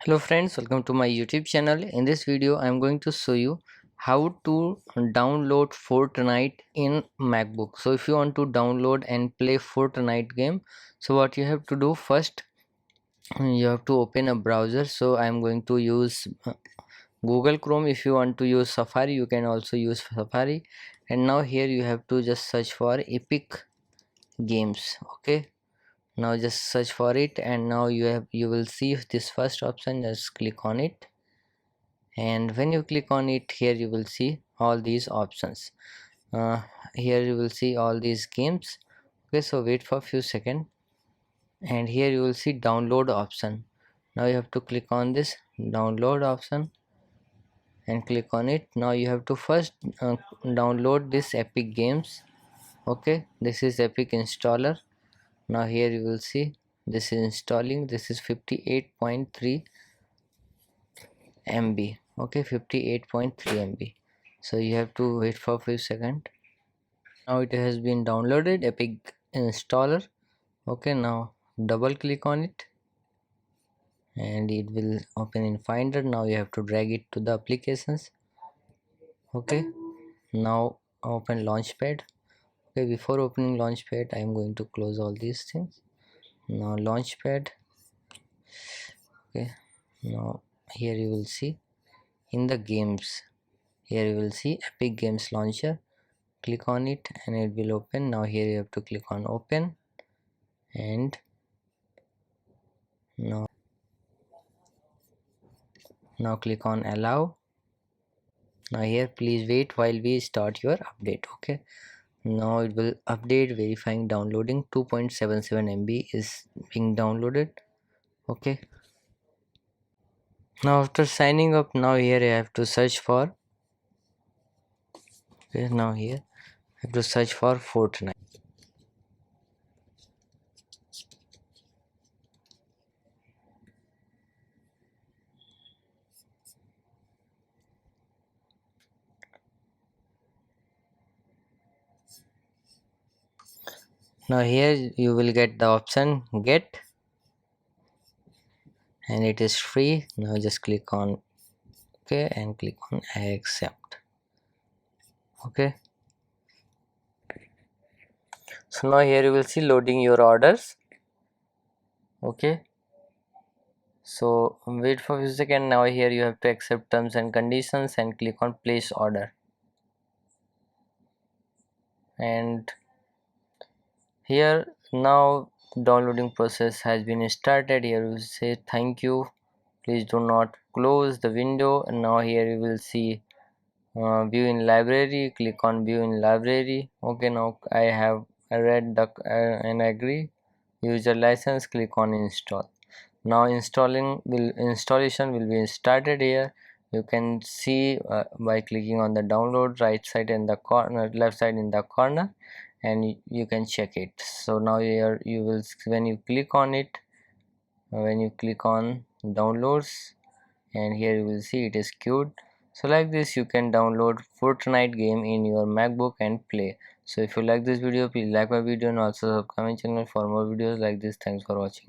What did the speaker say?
Hello friends, welcome to my YouTube channel. In this video I am going to show you how to download Fortnite in MacBook. So if you want to download and play Fortnite game, so what you have to do first, you have to open a browser. So I am going to use Google Chrome. If you want to use Safari, you can also use Safari. And now here you have to just search for Epic Games. Okay, now just search for it, and now you will see this first option. Just click on it, and when you click on it, here you will see all these options. Here you will see all these games. Okay, so wait for a few seconds, and here you will see download option. Now you have to click on this download option and click on it. Now you have to first download this Epic Games. Okay, this is Epic installer. Now here you will see this is installing. This is 58.3 MB. Okay, 58.3 MB. So you have to wait for a few seconds. Now it has been downloaded, Epic installer. Okay, now double click on it and it will open in Finder. Now you have to drag it to the applications. Okay, now open Launchpad. Okay, before opening Launchpad, I am going to close all these things. Now Launchpad. Okay, now here you will see in the games. Here you will see Epic Games Launcher. Click on it and it will open. Now here you have to click on open, and now click on allow. Now here please wait while we start your update. Okay, now it will update, verifying downloading. 2.77 MB is being downloaded. Okay, now after signing up, now here I have to search for. Okay, now here I have to search for Fortnite. Now here you will get the option get, and it is free. Now just click on okay and click on accept. Okay, so now here you will see loading your orders. Okay, so wait for a few seconds. Now here you have to accept terms and conditions and click on place order, and here now downloading process has been started. Here you say thank you, please do not close the window. And now here you will see view in library. Click on view in library. Okay, now I have read the and agree. User license. Click on install. Now installation will be started. Here you can see by clicking on the download right side in the corner, left side in the corner, and you can check it. So now here you will, when you click on it, when you click on downloads, and here you will see it is queued. So like this you can download Fortnite game in your MacBook and play. So if you like this video, please like my video and also subscribe my channel for more videos like this. Thanks for watching.